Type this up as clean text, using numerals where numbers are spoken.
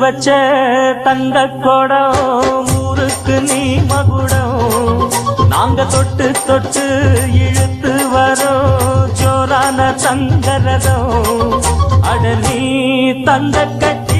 வச்ச தங்க கொடம் ஊருக்கு நீ மகுடம் நாங்க தொட்டு தொட்டு இழுத்து வரோம் ஜோரான தங்கரதம் அட நீ தந்த கட்ட